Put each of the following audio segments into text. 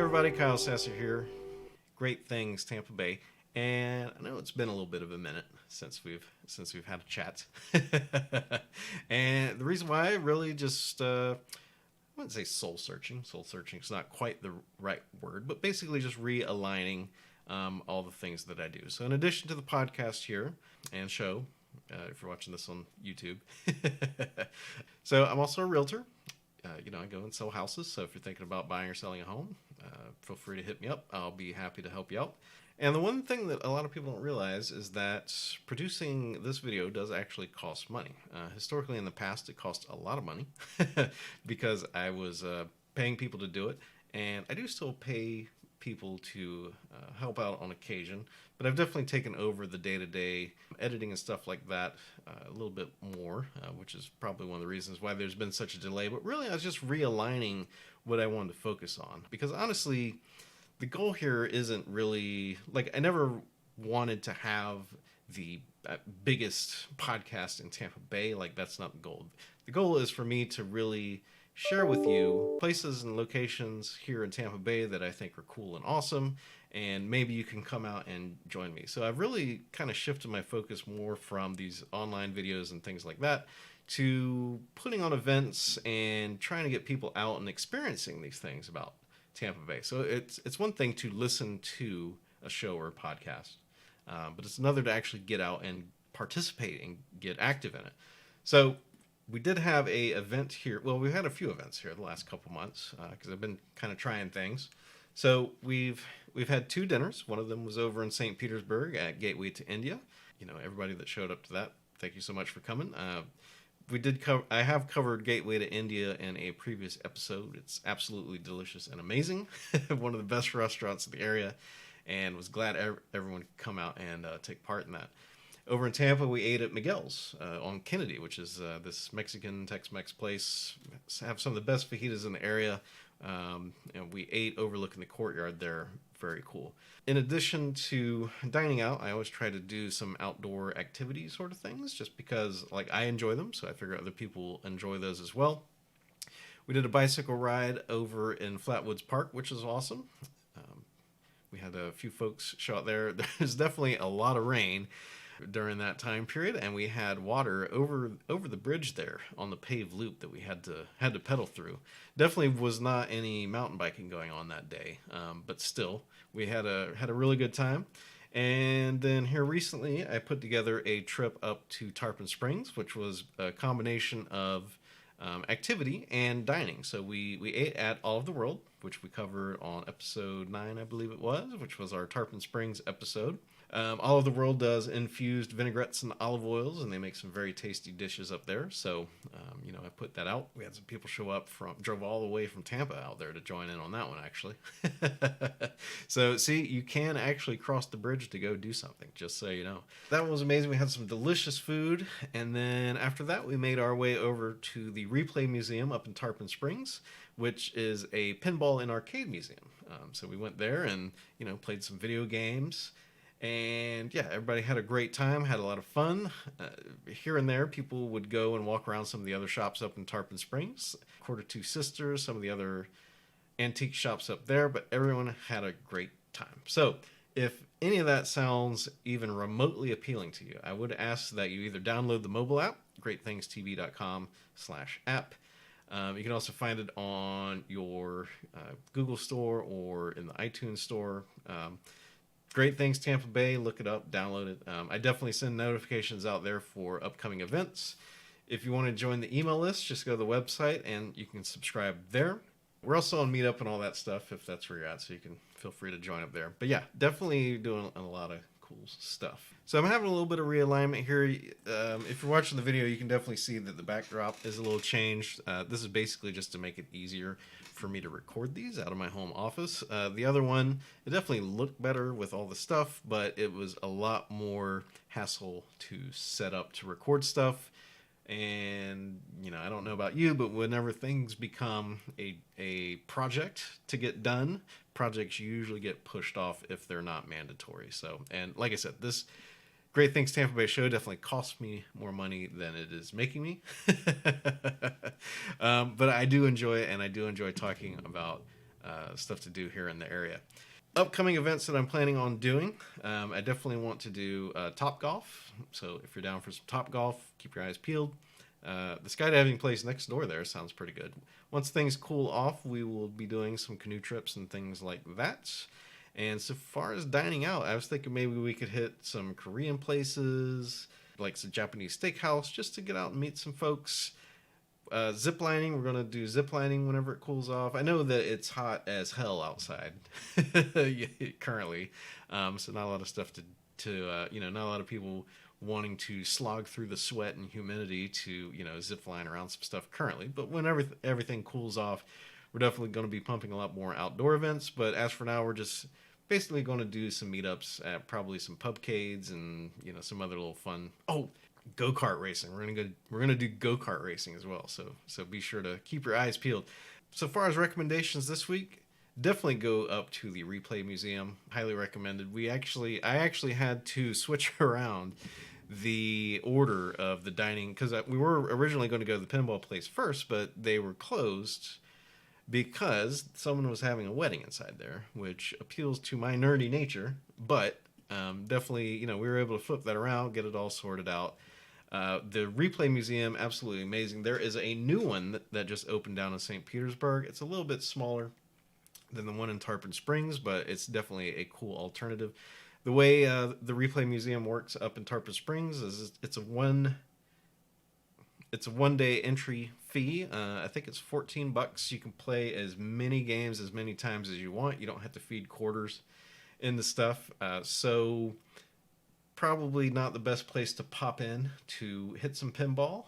Everybody, Kyle Sasser here, Great Things Tampa Bay, and I know it's been a little bit of a minute since we've had a chat, and the reason why I really just I wouldn't say soul searching. Soul searching is not quite the right word, but basically just realigning all the things that I do. So in addition to the podcast here and show, if you're watching this on YouTube, so I'm also a realtor. I go and sell houses. So if you're thinking about buying or selling a home, feel free to hit me up. I'll be happy to help you out. And the one thing that a lot of people don't realize is that producing this video does actually cost money. Historically, in the past, it cost a lot of money because I was paying people to do it. And I do still pay people to help out on occasion, but I've definitely taken over the day-to-day editing and stuff like that a little bit more, which is probably one of the reasons why there's been such a delay. But really, I was just realigning what I wanted to focus on, because honestly, the goal here isn't really, like, I never wanted to have the biggest podcast in Tampa Bay. Like, that's not the goal. The goal is for me to really share with you places and locations here in Tampa Bay that I think are cool and awesome, and maybe you can come out and join me. So I've really kind of shifted my focus more from these online videos and things like that to putting on events and trying to get people out and experiencing these things about Tampa Bay. So it's one thing to listen to a show or a podcast, but it's another to actually get out and participate and get active in it. So we did have a event here. Well, we've had a few events here the last couple months because I've been kind of trying things. So we've had two dinners. One of them was over in St. Petersburg at Gateway to India. Everybody that showed up to that, thank you so much for coming. I have covered Gateway to India in a previous episode. It's absolutely delicious and amazing. One of the best restaurants in the area, and was glad everyone could come out and take part in that. Over in Tampa, we ate at Miguel's on Kennedy, which is this Mexican Tex-Mex place. Have some of the best fajitas in the area. And we ate overlooking the courtyard there. Very cool. In addition to dining out, I always try to do some outdoor activity sort of things, just because I enjoy them. So I figure other people enjoy those as well. We did a bicycle ride over in Flatwoods Park, which is awesome. We had a few folks show out there. There's definitely a lot of rain during that time period, and we had water over the bridge there on the paved loop that we had to pedal through. Definitely was not any mountain biking going on that day, but still we had a really good time. And then here recently I put together a trip up to Tarpon Springs, which was a combination of activity and dining. So we ate at All of the World, which we covered on episode 9, I believe it was, which was our Tarpon Springs episode. All of the World does infused vinaigrettes and olive oils, and they make some very tasty dishes up there. So, I put that out. We had some people show up drove all the way from Tampa out there to join in on that one, actually. So, see, you can actually cross the bridge to go do something, just so you know. That one was amazing. We had some delicious food, and then after that, we made our way over to the Replay Museum up in Tarpon Springs, which is a pinball and arcade museum. So we went there and, played some video games. And yeah, everybody had a great time, had a lot of fun. Here and there, people would go and walk around some of the other shops up in Tarpon Springs, Quarter Two Sisters, some of the other antique shops up there, but everyone had a great time. So if any of that sounds even remotely appealing to you, I would ask that you either download the mobile app, greatthingstv.com/app. You can also find it on your Google store or in the iTunes store. Great Things Tampa Bay, look it up, download it. I definitely send notifications out there for upcoming events. If you want to join the email list, just go to the website and you can subscribe there. We're also on Meetup and all that stuff if that's where you're at, so you can feel free to join up there. But yeah, definitely doing a lot of cool stuff. So I'm having a little bit of realignment here. If you're watching the video, you can definitely see that the backdrop is a little changed. This is basically just to make it easier for me to record these out of my home office. The other one, it definitely looked better with all the stuff, but it was a lot more hassle to set up to record stuff. And, I don't know about you, but whenever things become a project to get done, projects usually get pushed off if they're not mandatory. So, and like I said, this Great Things Tampa Bay show definitely costs me more money than it is making me. But I do enjoy it, and I do enjoy talking about stuff to do here in the area. Upcoming events that I'm planning on doing, I definitely want to do Top Golf. So if you're down for some Top Golf, keep your eyes peeled. The skydiving place next door there sounds pretty good. Once things cool off, we will be doing some canoe trips and things like that. And so far as dining out, I was thinking maybe we could hit some Korean places, like some Japanese steakhouse, just to get out and meet some folks. Zip lining, we're going to do zip lining whenever it cools off. I know that it's hot as hell outside currently, so not a lot of stuff not a lot of people wanting to slog through the sweat and humidity to, zip line around some stuff currently. But whenever everything cools off, we're definitely going to be pumping a lot more outdoor events. But as for now, we're just basically going to do some meetups at probably some pubcades and, some other little fun. Oh, go-kart racing. We're gonna do go-kart racing as well. So be sure to keep your eyes peeled. So far as recommendations this week, definitely go up to the Replay Museum. Highly recommended. I actually had to switch around the order of the dining because we were originally going to go to the pinball place first, but they were closed because someone was having a wedding inside there, which appeals to my nerdy nature. But definitely, we were able to flip that around, get it all sorted out. The Replay Museum, absolutely amazing. There is a new one that just opened down in St. Petersburg. It's a little bit smaller than the one in Tarpon Springs, but it's definitely a cool alternative. The way the Replay Museum works up in Tarpon Springs is it's a one-day entry fee. I think it's $14. You can play as many games as many times as you want. You don't have to feed quarters into stuff. So probably not the best place to pop in to hit some pinball.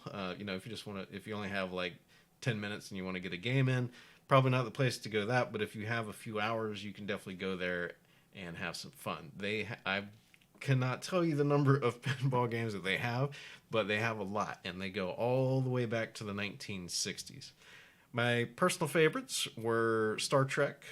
If you only have like 10 minutes and you want to get a game in, probably not the place to go that. But if you have a few hours, you can definitely go there and have some fun. I cannot tell you the number of pinball games that they have, but they have a lot, and they go all the way back to the 1960s. My personal favorites were Star Trek,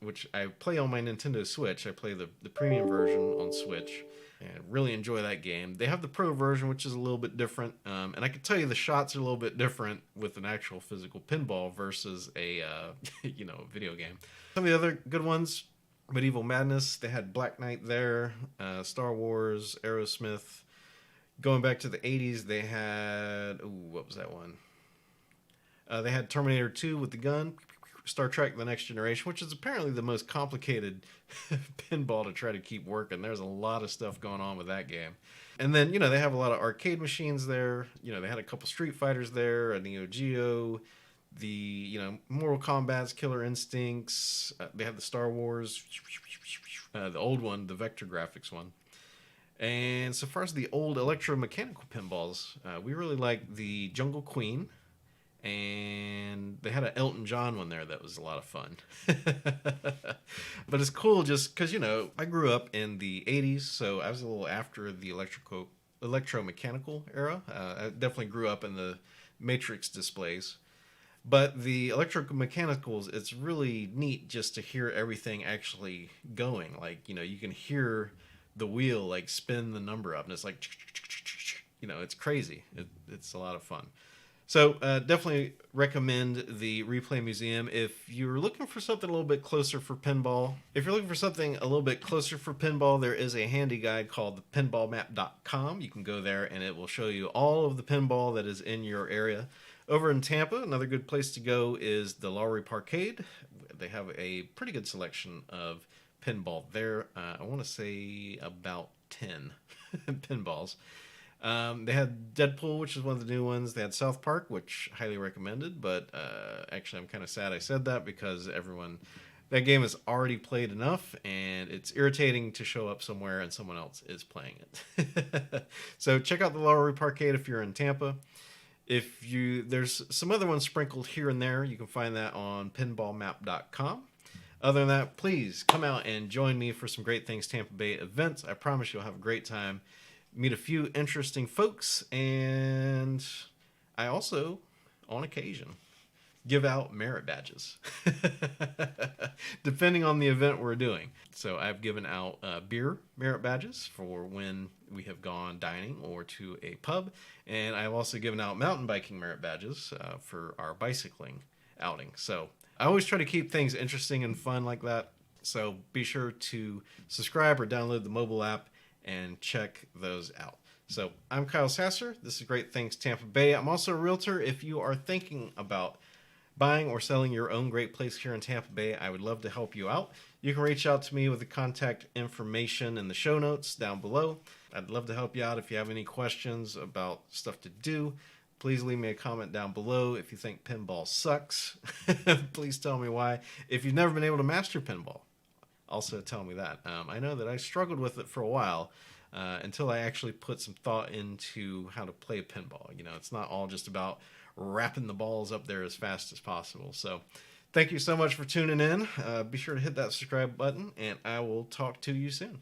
which I play on my Nintendo Switch. I play the premium version on Switch and really enjoy that game. They have the pro version, which is a little bit different, and I can tell you the shots are a little bit different with an actual physical pinball versus a video game. Some of the other good ones, Medieval Madness, they had Black Knight there, Star Wars, Aerosmith. Going back to the 80s, they had, what was that one? They had Terminator 2 with the gun, Star Trek The Next Generation, which is apparently the most complicated pinball to try to keep working. There's a lot of stuff going on with that game. And then, they have a lot of arcade machines there. They had a couple Street Fighters there, a Neo Geo, the, Mortal Kombat's Killer Instincts. They have the Star Wars, the old one, the Vector Graphics one. And so far as the old electromechanical pinballs, we really like the Jungle Queen. And they had an Elton John one there that was a lot of fun. But it's cool just because, I grew up in the 80s, so I was a little after the electromechanical era. I definitely grew up in the Matrix displays. But the electromechanicals, it's really neat just to hear everything actually going. Like, you can hear the wheel like spin the number up, and it's like, it's crazy. It's a lot of fun. So definitely recommend the Replay Museum. If you're looking for something a little bit closer for pinball, there is a handy guide called thepinballmap.com. You can go there and it will show you all of the pinball that is in your area. Over in Tampa, another good place to go is the Lowry Parkade. They have a pretty good selection of pinball there. I want to say about 10 pinballs. They had Deadpool, which is one of the new ones. They had South Park, which highly recommended, but actually I'm kind of sad I said that because that game is already played enough, and it's irritating to show up somewhere and someone else is playing it. So check out the Lowry Parkade if you're in Tampa. There's some other ones sprinkled here and there. You can find that on pinballmap.com. Other than that, please come out and join me for some Great Things Tampa Bay events. I promise you'll have a great time. Meet a few interesting folks, and I also, on occasion, give out merit badges, depending on the event we're doing. So I've given out beer merit badges for when we have gone dining or to a pub, and I've also given out mountain biking merit badges for our bicycling outing. So I always try to keep things interesting and fun like that. So be sure to subscribe or download the mobile app and check those out. So I'm Kyle Sasser. This is Great Things Tampa Bay. I'm also a realtor. If you are thinking about buying or selling your own great place here in Tampa Bay, I would love to help you out. You can reach out to me with the contact information in the show notes down below. I'd love to help you out. If you have any questions about stuff to do, please leave me a comment down below. If you think pinball sucks, please tell me why. If you've never been able to master pinball, also tell me that. I know that I struggled with it for a while until I actually put some thought into how to play pinball. You know, it's not all just about wrapping the balls up there as fast as possible. So thank you so much for tuning in. Be sure to hit that subscribe button, and I will talk to you soon.